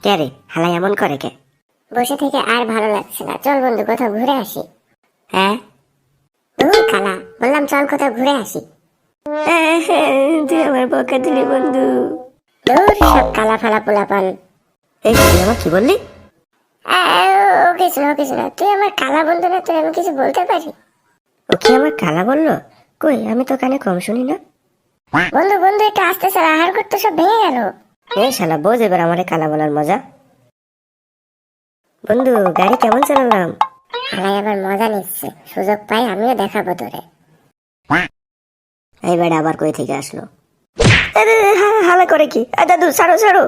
কে রে হালাই এমন করে কে? বসে থেকে আর ভালো লাগছে না, চল বন্ধু কোথাও ঘুরে আসি। হ্যাঁ কালা বললাম চল কোথাও ঘুরে আসি। তুই আমার বকা দিলি বন্ধু। দূর সব কালা ফালা পোলাপান। এই তুই আমার কি বললি? ও কিছু না কিছু না, তুই আমার কালা বন্ধু না, তুই আমি কিছু বলতে পারি? ও কি আমার কালা বললো? কই আমি তো কানে কম শুনি না। বন্ধু বন্ধু একটু আস্তে চল, আহার করতে সব ভেঙে গেল। এ শালা বোঝ এবার আমারে কালা বলার মজা। বন্ধু গাড়ি কেমন চালালাম? হালাই আবার মজা নিচ্ছে, সুযোগ পাই আমিও দেখাবো তোরে। এই বেড়া আবার কই থেকে আসলো? হালা করে কি? দাদু ছাড়ো ছাড়ো।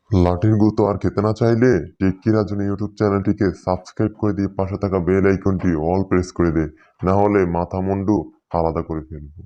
লাঠির গুঁতো আর খেতে না চাইলে টেক্কি রাজন ইউটিউব চ্যানেলটিকে সাবস্ক্রাইব করে দিয়ে পাশে থাকা বেল আইকনটি অল প্রেস করে দে, না হলে মাথা মুন্ডু আলাদা করে ফেলবো।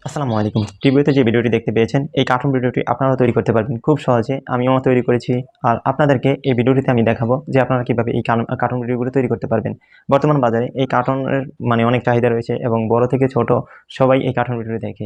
আসসালামু আলাইকুম। টিভিতে যে ভিডিওটি দেখতে পেয়েছেন, এই কার্টুন ভিডিওটি আপনারা তৈরি করতে পারবেন খুব সহজে। আমিও তৈরি করেছি, আর আপনাদেরকে এই ভিডিওটিতে আমি দেখাবো যে আপনারা কীভাবে এই কার্টুন ভিডিওগুলো তৈরি করতে পারবেন। বর্তমান বাজারে এই কার্টুনের অনেক চাহিদা রয়েছে, এবং বড় থেকে ছোট সবাই এই কার্টুন ভিডিও দেখে।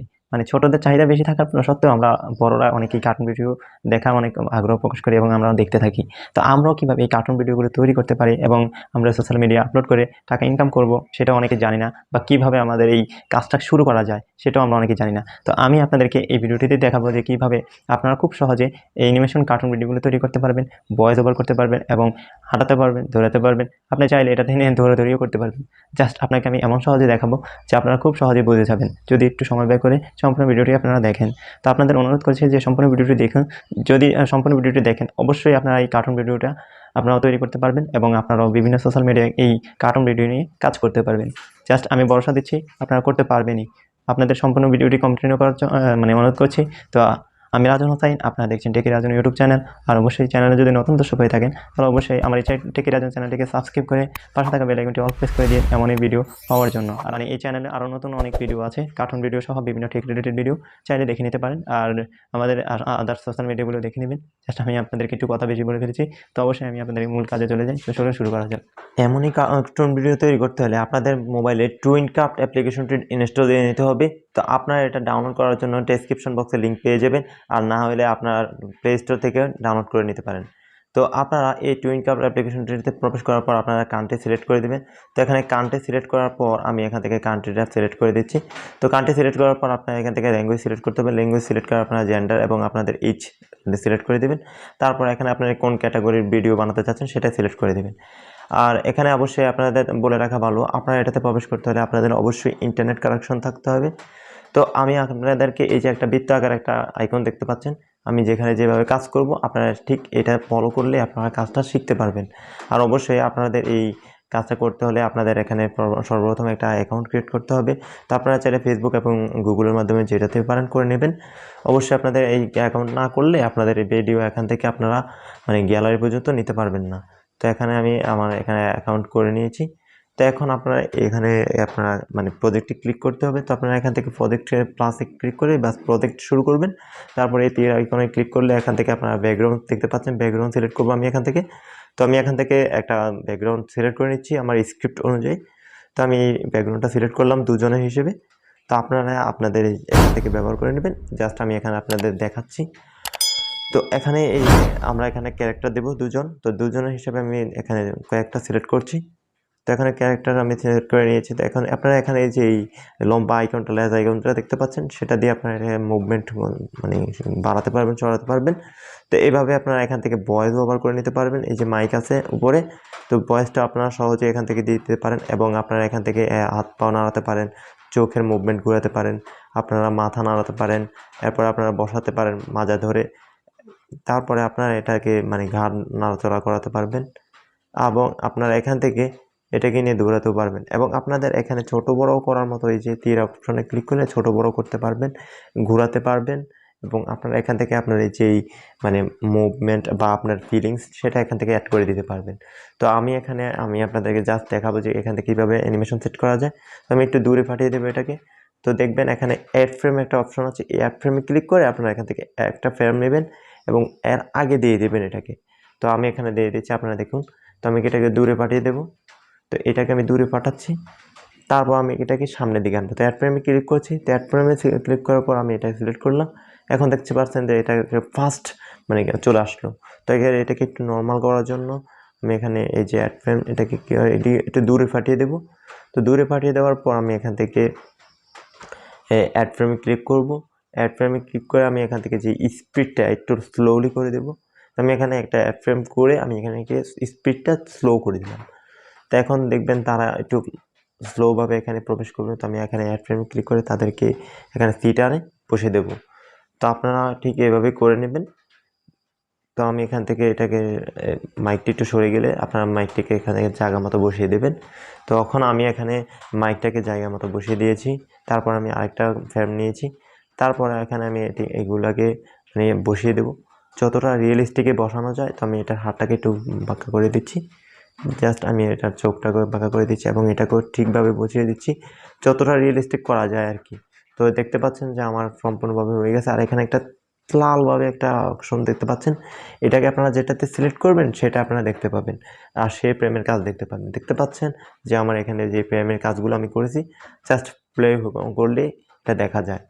ছোটদের চাহিদা বেশি থাকার সত্ত্বেও আমরা বড়রা অনেকেই কার্টুন ভিডিও দেখার অনেক আগ্রহ প্রকাশ করি এবং আমরা দেখতে থাকি। তো আমরাও কীভাবে এই কার্টুন ভিডিওগুলো তৈরি করতে পারি এবং আমরা সোশ্যাল মিডিয়া আপলোড করে টাকা ইনকাম করব, সেটাও অনেকে জানি না, বা কীভাবে আমাদের এই কাজটা শুরু করা যায় সেটাও আমরা অনেকে জানি না। তো আমি আপনাদেরকে এই ভিডিওটিতে দেখাবো যে কীভাবে আপনারা খুব সহজে এই অ্যানিমেশন কার্টুন ভিডিওগুলো তৈরি করতে পারবেন, ভয়েস ওভার করতে পারবেন এবং হাঁটাতে পারবেন, দৌড়াতে পারবেন। আপনি চাইলে এটা থেকে দৌড়াদৌড়িও করতে পারবেন। জাস্ট আপনাকে আমি এমন সহজে দেখাবো যে আপনারা খুব সহজে বুঝে যাবেন যদি একটু সময় ব্যয় করে সম্পূর্ণ ভিডিওটি আপনারা দেখেন। তো আপনাদের অনুরোধ করছি যে সম্পূর্ণ ভিডিওটি দেখুন। যদি সম্পূর্ণ ভিডিওটি দেখেন, অবশ্যই আপনারা এই কার্টুন ভিডিওটা আপনারাও তৈরি করতে পারবেন এবং আপনারাও বিভিন্ন সোশ্যাল মিডিয়ায় এই কার্টুন ভিডিও নিয়ে কাজ করতে পারবেন। জাস্ট আমি ভরসা দিচ্ছি আপনারা করতে পারবেনই। আপনাদের সম্পূর্ণ ভিডিওটি কন্টিনিউ করার অনুরোধ করছি। তো আমি রাজন হোসাইন, আপনারা দেখছেন টেকি রাজন ইউটিউব চ্যানেল। আর অবশ্যই চ্যানেলে যদি নতুন দর্শক হয়ে থাকেন তাহলে অবশ্যই আমার এই টেকি রাজন চ্যানেলটিকে সাবস্ক্রাইব করে পাশে থাকা বেল আইকনটি অল প্রেস করে দিন এমনই ভিডিও পাওয়ার জন্য। আর এই চ্যানেলে আরও নতুন অনেক ভিডিও আছে, কার্টুন ভিডিও সহ বিভিন্ন টেক রিলেটেড ভিডিও চাইলে দেখে নিতে পারেন। আর আমাদের আদার্স সোশ্যাল মিডিয়াগুলো দেখে নেবেন। জাস্ট আমি আপনাদেরকে একটু কথা বেশি বলে ফেলেছি, তো অবশ্যই আমি আপনাদের মূল কাজে চলে যাই। তো চলে শুরু করা যাক। এমনই কার্টুন ভিডিও তৈরি করতে হলে আপনাদের মোবাইলে টুইনক্রাফট অ্যাপ্লিকেশনটি ইনস্টল দিয়ে নিতে হবে। তো আপনারা এটা ডাউনলোড করার জন্য ডেসক্রিপশন বক্সে লিঙ্ক পেয়ে যাবেন, আর না হলে আপনার প্লে স্টোর থেকে ডাউনলোড করে নিতে পারেন। তো আপনারা এই টুইনক্রাফট অ্যাপ্লিকেশনটিতে প্রবেশ করার পর আপনারা কান্ট্রি সিলেক্ট করে দেবেন। তো এখানে কান্ট্রি সিলেক্ট করার পর আমি এখান থেকে কান্ট্রিটা সিলেক্ট করে দিচ্ছি। তো কান্ট্রি সিলেক্ট করার পর আপনারা এখান থেকে ল্যাঙ্গুয়েজ সিলেক্ট করতে হবে। ল্যাঙ্গুয়েজ সিলেক্ট করে আপনারা জেন্ডার এবং আপনাদের এইজ সিলেক্ট করে দেবেন। তারপর এখানে আপনারা কোন ক্যাটাগরির ভিডিও বানাতে চাচ্ছেন সেটা সিলেক্ট করে দেবেন। আর এখানে অবশ্যই আপনাদের বলে রাখা ভালো, আপনারা এটাতে প্রবেশ করতে হলে আপনাদের অবশ্যই ইন্টারনেট কানেকশন থাকতে হবে। তো আমি আপনাদেরকে এই যে একটা বৃত্ত আকার একটা আইকন দেখতে পাচ্ছেন, আমি যেখানে যেভাবে কাজ করব আপনারা ঠিক এটা ফলো করলে আপনারা কাজটা শিখতে পারবেন। আর অবশ্যই আপনাদের এই কাজটা করতে হলে আপনাদের এখানে সর্বপ্রথম একটা অ্যাকাউন্ট ক্রিয়েট করতে হবে। তো আপনারা চাইলে ফেসবুক এবং গুগলের মাধ্যমে যেটাতে পারেন করে নেবেন। অবশ্যই আপনাদের এই অ্যাকাউন্ট না করলে আপনাদের এই ভিডিও এখান থেকে আপনারা গ্যালারি পর্যন্ত নিতে পারবেন না। তো এখানে আমি আমার এখানে অ্যাকাউন্ট করে নিয়েছি। তো এখন আপনারা এখানে আপনারা প্রজেক্টে ক্লিক করতে হবে। তো আপনারা এখান থেকে প্রজেক্টে প্লাসে ক্লিক করে বাস প্রজেক্ট শুরু করবেন। তারপরে এই তীর আইকনে ক্লিক করলে এখান থেকে আপনারা ব্যাকগ্রাউন্ড দেখতে পাচ্ছেন, ব্যাকগ্রাউন্ড সিলেক্ট করবো আমি এখান থেকে। তো আমি এখান থেকে একটা ব্যাকগ্রাউন্ড সিলেক্ট করে নিচ্ছি আমার স্ক্রিপ্ট অনুযায়ী। তো আমি এই ব্যাকগ্রাউন্ডটা সিলেক্ট করলাম দুজনের হিসেবে। তো আপনারা আপনাদের এখান থেকে ব্যবহার করে নেবেন। জাস্ট আমি এখানে আপনাদের দেখাচ্ছি। তো এখানে আমরা এখানে ক্যারেক্টার দেবো দুজন। তো দুজনের হিসেবে আমি এখানে কয়েকটা সিলেক্ট করছি। তো এখানে ক্যারেক্টার আমি সিলেক্ট করে নিয়েছি। তো এখন আপনারা এখানে এই যে এই লম্বা আইকনটা লেজ আইকনটা দেখতে পাচ্ছেন, সেটা দিয়ে আপনারা মুভমেন্ট বাড়াতে পারবেন, চড়াতে পারবেন। তো এইভাবে আপনারা এখান থেকে ভয়েস ওভার করে নিতে পারবেন। এই যে মাইক আছে উপরে, তো ভয়েসটা আপনারা সহজে এখান থেকে দিতে পারেন এবং আপনারা এখান থেকে হাত পাও নাড়াতে পারেন, চোখের মুভমেন্ট ঘোরাতে পারেন, আপনারা মাথা নাড়াতে পারেন, এরপর আপনারা বসাতে পারেন মাজা ধরে। তারপরে আপনারা এটাকে ঘাড় নাড়াচড়া করাতে পারবেন এবং আপনারা এখান থেকে এটাকে নিয়ে দৌড়াতেও পারবেন। এবং আপনাদের এখানে ছোট বড় করার মতো এই যে তীর অপশনে ক্লিক করলে ছোট বড় করতে পারবেন, ঘোরাতে পারবেন। এবং আপনারা এখান থেকে আপনার এই যেই মুভমেন্ট বা আপনার ফিলিংস সেটা এখান থেকে অ্যাড করে দিতে পারবেন। তো আমি আপনাদেরকে জাস্ট দেখাবো যে এখান থেকে কীভাবে অ্যানিমেশন সেট করা যায়। তো আমি একটু দূরে পাঠিয়ে দেবো এটাকে। তো দেখবেন এখানে অ্যাড ফ্রেম একটা অপশন আছে, এই অ্যাড ফ্রেমে ক্লিক করে আপনারা এখান থেকে একটা ফ্রেম নেবেন এবং এর আগে দিয়ে দেবেন এটাকে। তো আমি এখানে দিয়ে দিচ্ছি, আপনারা দেখুন। তো আমি এটাকে দূরে পাঠিয়ে দেবো। তো এটাকে আমি দূরে পাঠাচ্ছি, তারপর আমি এটাকে সামনের দিকে আনবো। তো অ্যাড ফ্রেমে ক্লিক করছি। তো অ্যাড ফ্রেমে ক্লিক করার পর আমি এটা সিলেক্ট করলাম। এখন দেখতে পাচ্ছেন যে এটা ফার্স্ট মানে চলে আসলো। তো এটাকে একটু নর্মাল করার জন্য আমি এখানে এই যে অ্যাড ফ্রেম এটাকে একটু দূরে পাঠিয়ে দেবো। তো দূরে পাঠিয়ে দেওয়ার পর আমি এখান থেকে অ্যাড ফ্রেমে ক্লিক করব। অ্যাড ফ্রেমে ক্লিক করে আমি এখান থেকে যে স্পিডটা একটু স্লোলি করে দেবো। আমি এখানে একটা অ্যাড ফ্রেম করে আমি এখানে স্পিডটা স্লো করে দিলাম। তো এখন দেখবেন তারা একটু স্লোভাবে এখানে প্রবেশ করবে। তো আমি এখানে অ্যাড ফ্রেমে ক্লিক করে তাদেরকে এখানে সিট আনে বসে দেবো। তো আপনারা ঠিক এভাবে করে নেবেন। তো আমি এখান থেকে এটাকে মাইকটি একটু সরে গেলে আপনারা মাইকটিকে এখানে জায়গা মতো বসিয়ে দেবেন। তো এখন আমি এখানে মাইকটাকে জায়গা মতো বসিয়ে দিয়েছি। তারপর আমি আরেকটা ফ্রেম নিয়েছি। তারপর এখানে আমি এগুলাকে মানে বসিয়ে দেবো যতটা রিয়েলিস্টিকে বসানো যায়। তো আমি এটার হাতটাকে একটু বাঁকা করে দিচ্ছি, জাস্ট আমি এটার চোখটাকে বাঁকা করে দিচ্ছি এবং এটাকেও ঠিকভাবে বসিয়ে দিচ্ছি যতটা রিয়েলিস্টিক করা যায় আর কি। তো দেখতে পাচ্ছেন যে আমার সম্পূর্ণভাবে হয়ে গেছে। আর এখানে একটা লালভাবে একটা অপশন দেখতে পাচ্ছেন, এটাকে আপনারা যেটাতে সিলেক্ট করবেন সেটা আপনারা দেখতে পাবেন আর সেই ফ্রেমের কাজ দেখতে পাবেন। দেখতে পাচ্ছেন যে আমার এখানে যে ফ্রেমের কাজগুলো আমি করেছি জাস্ট প্লে করলে এটা দেখা যায়।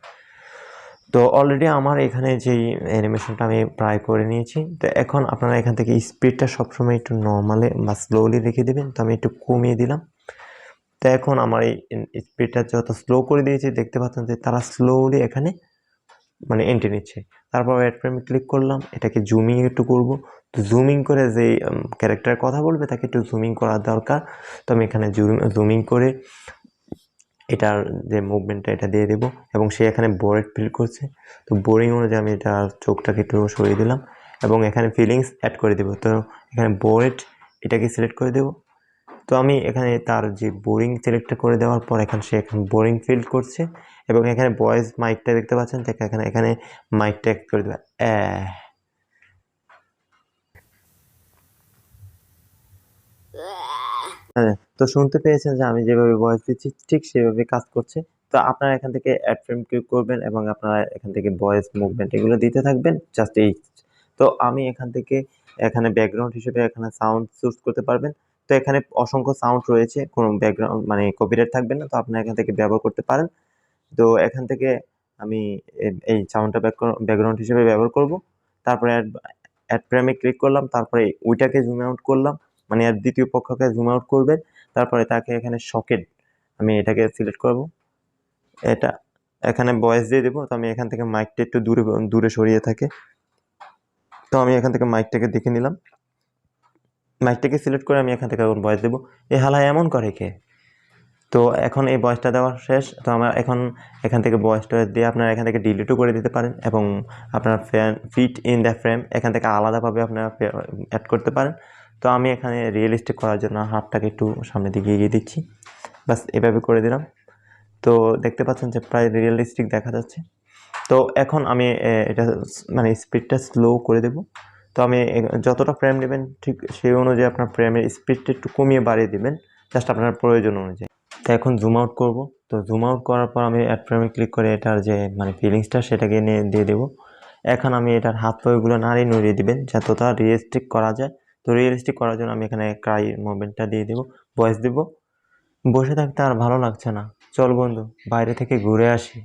তো অলরেডি আমার এখানে যেই অ্যানিমেশনটা আমি প্রায় করে নিয়েছি। তো এখন আপনারা এখান থেকে স্পিডটা সবসময় একটু নর্মালে বা স্লোলি রেখে দেবেন। তো আমি একটু কমিয়ে দিলাম। তো এখন আমার এই স্পিডটা যত স্লো করে দিয়েছি দেখতে পাচ্ছেন যে তারা স্লোলি এখানে মানে এন্ট্রি নিচ্ছে। তারপর অ্যাড ফ্রেমে ক্লিক করলাম, এটাকে জুমিং একটু করব। তো জুমিং করে যেই ক্যারেক্টারের কথা বলবে তাকে একটু জুমিং করা দরকার। তো আমি এখানে জুমিং করে এটার যে মুভমেন্টটা এটা দিয়ে দেবো এবং সে এখানে বোরেড ফিল করছে। তো বোরিং অনুযায়ী আমি এটার চোখটাকে একটু সরিয়ে দিলাম এবং এখানে ফিলিংস অ্যাড করে দেবো। তো এখানে বোরেড এটাকে সিলেক্ট করে দেবো। তো আমি এখানে তার যে বোরিং সিলেক্টটা করে দেওয়ার পর সে এখন বোরিং ফিল করছে এবং এখানে ভয়েস মাইকটা দেখতে পাচ্ছেন। এখানে এখানে মাইকটা অ্যাড করে দেবো। হ্যাঁ, তো শুনতে পেয়েছেন যে আমি যেভাবে ভয়েস দিচ্ছি ঠিক সেভাবে কাজ করছে। তো আপনারা এখান থেকে অ্যাড ফ্রেম ক্লিক করবেন এবং আপনারা এখান থেকে ভয়েস মুভমেন্ট এগুলো দিতে থাকবেন জাস্ট এই। তো আমি এখান থেকে এখানে ব্যাকগ্রাউন্ড হিসেবে এখানে সাউন্ড চুজ করতে পারবেন। তো এখানে অসংখ্য সাউন্ড রয়েছে, কোনো ব্যাকগ্রাউন্ড মানে কপিরাইট থাকবে না। তো আপনারা এখান থেকে ব্যবহার করতে পারেন। তো এখান থেকে আমি এই সাউন্ডটা ব্যাকগ্রাউন্ড হিসেবে ব্যবহার করব। তারপরে অ্যাড ফ্রেমে ক্লিক করলাম, তারপরে ওইটাকে জুম আউট করলাম, মানে এর দ্বিতীয় পক্ষকে জুম আউট করবেন। তারপরে তাকে এখানে সকেট আমি এটাকে সিলেক্ট করব, এটা এখানে ভয়েস দিয়ে দেবো। তো আমি এখান থেকে মাইকটা একটু দূরে দূরে সরিয়ে থাকে। তো আমি এখান থেকে মাইকটাকে দেখে নিলাম, মাইকটাকে সিলেক্ট করে আমি এখান থেকে এখন ভয়েস দেবো। এই হালা এমন করে কে? তো এখন এই ভয়েসটা দেওয়া শেষ। তো আমার এখন এখান থেকে ভয়েসটা দিয়ে আপনারা এখান থেকে ডিলিটও করে দিতে পারেন এবং আপনার ফিট ইন দ্য ফ্রেম এখান থেকে আলাদাভাবে আপনারা অ্যাড করতে পারেন। তো আমি এখানে রিয়েলিস্টিক করার জন্য হাতটাকে একটু সামনের দিকে এগিয়ে দিচ্ছি, বাস এভাবে করে দিলাম। তো দেখতে পাচ্ছেন যে প্রায় রিয়েলিস্টিক দেখা যাচ্ছে। তো এখন আমি এটা মানে স্পিডটা স্লো করে দেব। তো আমি যতটা ফ্রেম নেবেন ঠিক সেই অনুযায়ী আপনার ফ্রেমের স্পিডটা একটু কমিয়ে বাড়িয়ে দেবেন জাস্ট আপনার প্রয়োজন অনুযায়ী। তো এখন জুম আউট করব। তো জুম আউট করার পর আমি অ্যাড ফ্রেমে ক্লিক করে এটার যে মানে ফিলিংসটা সেটাকে নিয়ে দিয়ে দেবো। এখন আমি এটার হাত পাগুলো নাড়িয়ে নড়িয়ে দিবেন যতটা রিয়েলিস্টিক করা যায়। তো রিয়েলিস্টিক করার জন্য আমি এখানে ক্রাই মুভমেন্টটা দিয়ে দেবো, ভয়েস দেবো। বসে থাকতে আর ভালো লাগছে না, চল বন্ধু বাইরে থেকে ঘুরে আসি।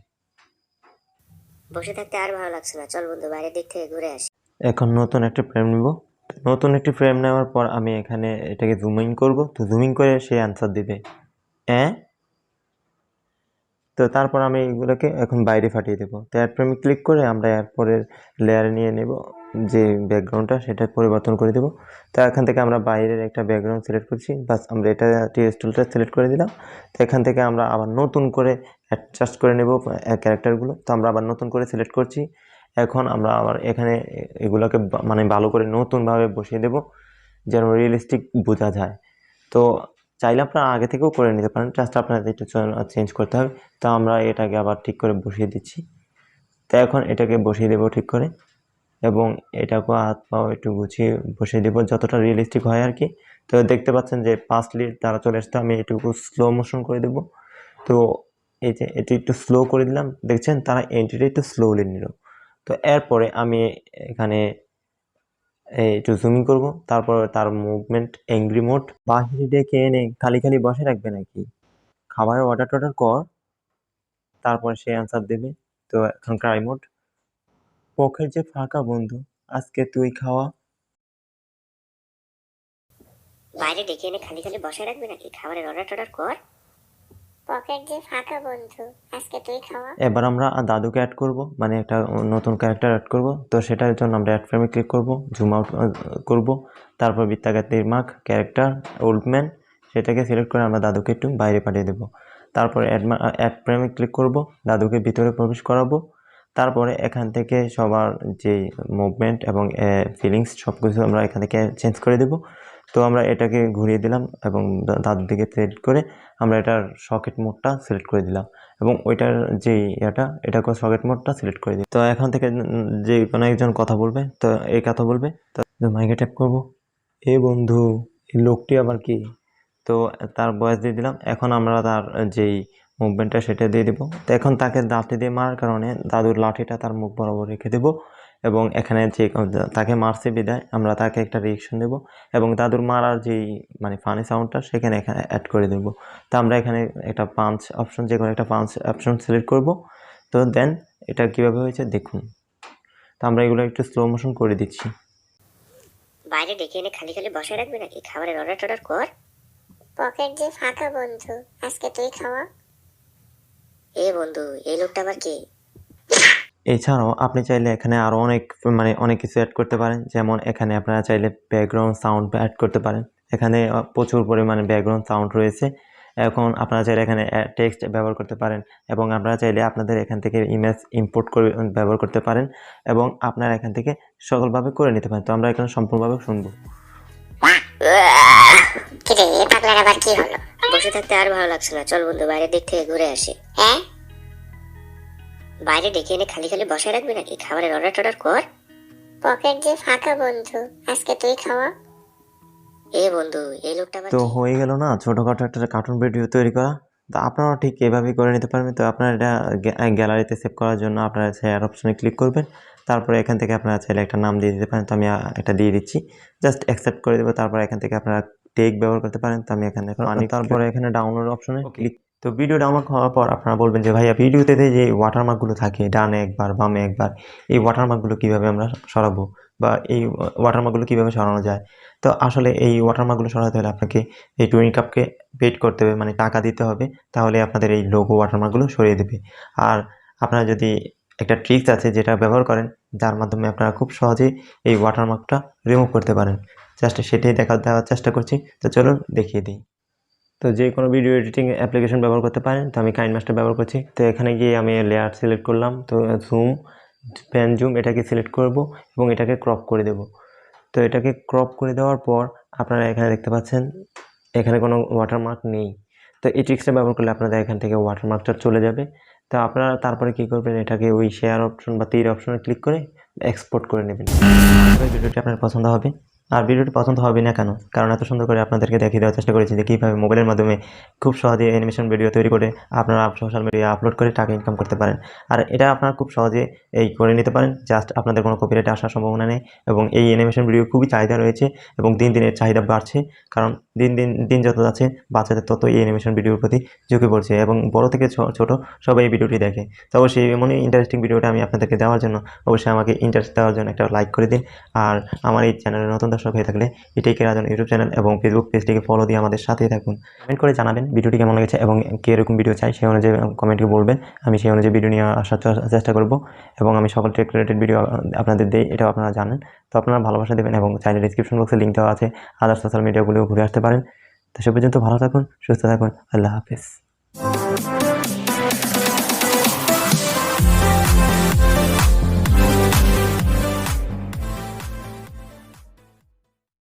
বসে থাকতে আর ভালো লাগছে না, চল বন্ধু বাইরের দিক থেকে ঘুরে আসি। এখন নতুন একটা ফ্রেম নিব। নতুন একটি ফ্রেম নেওয়ার পর আমি এখানে এটাকে জুমিং করব। তো জুমিং করে সে অ্যান্সার দিবে হ্যাঁ। তো তারপর আমি এগুলোকে এখন বাইরে ফাটিয়ে দেবো। তো অ্যাড ফ্রেমে ক্লিক করে আমরা এরপরের লেয়ারে নিয়ে নেব যে ব্যাকগ্রাউন্ডটা, সেটা পরিবর্তন করে দেবো। তো এখান থেকে আমরা বাইরের একটা ব্যাকগ্রাউন্ড সিলেক্ট করছি, বাস আমরা এটা টুলটা সিলেক্ট করে দিলাম। তো এখান থেকে আমরা আবার নতুন করে অ্যাডজাস্ট করে নেব ক্যারেক্টারগুলো। তো আমরা আবার নতুন করে সিলেক্ট করছি। এখন আমরা আবার এখানে এগুলোকে মানে ভালো করে নতুনভাবে বসিয়ে দেব যেন রিয়েলিস্টিক বোঝা যায়। তো চাইলে আপনারা আগে থেকেও করে নিতে পারেন, জাস্ট আপনাদের একটু চেঞ্জ করতে হবে। তো আমরা এটাকে আবার ঠিক করে বসিয়ে দিচ্ছি। তো এখন এটাকে বসিয়ে দেবো ঠিক করে এবং এটাকেও হাত পাও একটু গুছিয়ে বসিয়ে দেবো যতটা রিয়েলিস্টিক হয় আর কি। তো দেখতে পাচ্ছেন যে ফার্স্টলি তারা চলে আসতো, আমি এটুকু স্লো মোশন করে দেবো। তো এই যে এটি একটু স্লো করে দিলাম, দেখছেন তারা এন্ট্রিটা একটু স্লোলি নিল। তো এরপরে আমি এখানে এই একটু জুমিং করব, তারপর তার মুভমেন্ট এংরি মোড। বাহিরে ডেকে এনে খালি খালি বসে রাখবে নাকি, খাবারের অর্ডার টর্ডার কর, তারপর সে অ্যান্সার দেবে। তো এখন ক্রাই মোড, পকেট যে ফাঁকা বন্ধু, আজকে তুই খাওয়া। বাইরে ডেকে এনে খালি খালি বসে রাখবি নাকি, খাবারের অর্ডার টর্ডার কর। পকেট যে ফাঁকা বন্ধু, আজকে তুই খাওয়া। এবার আমরা দাদুকে অ্যাড করব, মানে একটা নতুন ক্যারেক্টার অ্যাড করব। তো সেটার জন্য আমরা অ্যাড ফ্রেমে ক্লিক করব, জুম আউট করব, তারপর বৃত্তাকার তীরমার্ক ক্যারেক্টার ওল্ড ম্যান, সেটাকে সিলেক্ট করে আমরা দাদুকে একটু বাইরে পাঠিয়ে দেব। তারপরে অ্যাড ফ্রেমে ক্লিক করব, দাদুকে ভিতরে প্রবেশ করাবো। তারপরে এখান থেকে সবার যে মুভমেন্ট এবং ফিলিংস সব কিছু আমরা এখান থেকে চেঞ্জ করে দেব। তো আমরা এটাকে ঘুরিয়ে দিলাম এবং দাদুর দিকে সিলেক্ট করে আমরা এটার সকেট মোডটা সিলেক্ট করে দিলাম এবং ওইটার যে এটাকে সকেট মোডটা সিলেক্ট করে দিই। তো এখন থেকে যে কোনো একজন কথা বলবে, তো এই কথা বলবে, তো মাইকে ট্যাপ করব, এ বন্ধু এই লোকটি আবার কি। তো তার ভয়েস দিয়ে দিলাম। এখন আমরা তার যেই মুভমেন্টটা সেটা দিয়ে দেবো। তো এখন তাকে লাঠি দিয়ে মারার কারণে দাদুর লাঠিটা তার মুখ বরাবর রেখে দেবো এবং এখানে যে তাকে মারছে বিদায় আমরা তাকে একটা রিয়েকশন দেবো এবং দাদুর মারার যেই মানে ফানি সাউন্ডটা সেখানে এখানে অ্যাড করে দেবো। তো আমরা এখানে একটা পাঞ্চ অপশন, যে কোনো একটা পাঞ্চ অপশন সিলেক্ট করব। তো দেন এটা কীভাবে হয়েছে দেখুন। তো আমরা এগুলো একটু স্লো মোশন করে দিচ্ছি। বাইরে ডেকে এনে খালি খালি বসে রাখবি নাকি, খাবারের অর্ডার টর্ডার কর। পকেট যে ফাঁকা বন্ধু, আজকে তুই খাওয়া। এ বন্ধু এই লোকটা আবার কি। এছাড়াও আপনি চাইলে এখানে আরও অনেক কিছু অ্যাড করতে পারেন, যেমন এখানে আপনারা চাইলে ব্যাকগ্রাউন্ড সাউন্ড অ্যাড করতে পারেন। এখানে প্রচুর পরিমাণে ব্যাকগ্রাউন্ড সাউন্ড রয়েছে। এখন আপনারা চাইলে এখানে টেক্সট ব্যবহার করতে পারেন এবং আপনারা চাইলে আপনাদের এখান থেকে ইমেজ ইম্পোর্ট করে ব্যবহার করতে পারেন এবং আপনারা এখান থেকে সকলভাবে করে নিতে পারেন। তো আমরা এখানে সম্পূর্ণভাবে শুনবো। কিরে এ পাগলার আবার কি হলো? বসে থাকতে আর ভালো লাগছে না, চল বন্ধু বাইরের দিক থেকে ঘুরে আসি। হ্যাঁ, বাইরে ডেকে এনে খালি খালি বসে রাখবি নাকি, খাবারের অর্ডার টর্ডার কর। পকেট যে ফাঁকা বন্ধু, আজকে তুই খাওয়া। এ বন্ধু এই লোকটা আবার তো কি। হয়ে গেল না ছোটোখাটো একটা কার্টুন ভিডিও তৈরি করা। তো আপনারা ঠিক এভাবেই করে নিতে পারবেন। তো আপনারা এটা গ্যালারিতে সেভ করার জন্য আপনারা শেয়ার অপশনে ক্লিক করবেন। তারপরে এখান থেকে আপনারা চাইলে একটা নাম দিয়ে দিতে পারেন। তো আমি এটা দিয়ে দিচ্ছি, জাস্ট অ্যাকসেপ্ট করে দেবো। তারপরে এখান থেকে আপনারা টেক ব্যবহার করতে পারেন। তো আমি এখানে তারপরে এখানে ডাউনলোড অপশনে ক্লিক। তো ভিডিও ডাউনলোড হওয়ার পর আপনারা বলবেন যে ভাইয়া ভিডিওতে যে ওয়াটারমার্কগুলো থাকে ডানে একবার বামে একবার, এই ওয়াটারমার্কগুলো কীভাবে আমরা সরাবো বা এই ওয়াটারমার্কগুলো কীভাবে সরানো যায়। তো আসলে এই ওয়াটারমার্কগুলো সরাতে হলে আপনাকে এই টুইন কাপকে পেড করতে হবে, মানে টাকা দিতে হবে, তাহলে আপনাদের এই লোগো ওয়াটারমার্কগুলো সরিয়ে দেবে। আর আপনারা যদি একটা ট্রিক্স আছে যেটা ব্যবহার করেন, যার মাধ্যমে আপনারা খুব সহজেই এই ওয়াটারমার্কটা রিমুভ করতে পারেন, জাস্ট সেটাই দেওয়ার চেষ্টা করছি। তো চলুন দেখিয়ে দিই। তো যে কোনো ভিডিও এডিটিং অ্যাপ্লিকেশন ব্যবহার করতে পারেন। তো আমি কাইনমাস্টার ব্যবহার করছি। তো এখানে গিয়ে আমি লেয়ার সিলেক্ট করলাম। তো প্যান জুম এটাকে সিলেক্ট করব এবং এটাকে ক্রপ করে দেব। তো এটাকে ক্রপ করে দেওয়ার পর আপনারা এখানে দেখতে পাচ্ছেন এখানে কোনো ওয়াটারমার্ক নেই। তো এই ট্রিক্সটা ব্যবহার করলে আপনাদের এখান থেকে ওয়াটারমার্কটা চলে যাবে। তো আপনারা তারপরে কি করবেন, এটাকে ওই শেয়ার অপশন বা তীর অপশনে ক্লিক করে এক্সপোর্ট করে নেবেন। ভিডিওটি আপনার পছন্দ হবে। আর ভিডিওটি পছন্দ হবে না কেন, কারণ এত সুন্দর করে আপনাদেরকে দেখিয়ে দেওয়ার চেষ্টা করেছি যে কীভাবে মোবাইলের মাধ্যমে খুব সহজে অ্যানিমেশন ভিডিও তৈরি করে আপনারা সোশ্যাল মিডিয়া আপলোড করে টাকা ইনকাম করতে পারেন। আর এটা আপনারা খুব সহজে এই করে নিতে পারেন, জাস্ট আপনাদের কোনো কপিরাইট আসার সম্ভাবনা নেই। এবং এই অ্যানিমেশন ভিডিও খুবই চাহিদা রয়েছে এবং দিন দিন এর চাহিদা বাড়ছে, কারণ দিন যত যাচ্ছে বাচ্চাদের তত এই অ্যানিমেশন ভিডিওর প্রতি ঝুঁকে পড়ছে এবং বড় থেকে ছোট সবাই এই ভিডিওটি দেখে। তো অবশ্যই এমনই ইন্টারেস্টিং ভিডিওটা আমি আপনাদেরকে দেওয়ার জন্য অবশ্যই আমাকে ইন্টারেস্ট দেওয়ার জন্য একটা লাইক করে দিন। আর আমার এই চ্যানেলে নতুন দর্শক হয়ে থাকলে এটাই রাজন ইউটিউব চ্যানেল এবং ফেসবুক পেজটিকে ফলো দিয়ে আমাদের সাথেই থাকুন। কমেন্ট করে জানাবেন ভিডিওটি কেমন লেগেছে এবং কীরকম ভিডিও চাই, সেই অনুযায়ী কমেন্টে বলবেন। আমি সেই অনুযায়ী ভিডিও নিয়ে আসার চেষ্টা করব এবং আমি সকল টেক রিলেটেড ভিডিও আপনাদের দিই, এটাও আপনারা জানেন। তো আপনারা ভালোবাসা দেবেন এবং চাইলে ডিসক্রিপশন বক্সে লিঙ্ক দেওয়া আছে, আদার সোশ্যাল মিডিয়াগুলোও ঘুরে আসতে পারেন। তো সে পর্যন্ত ভালো থাকুন, সুস্থ থাকুন, আল্লাহ হাফিজ।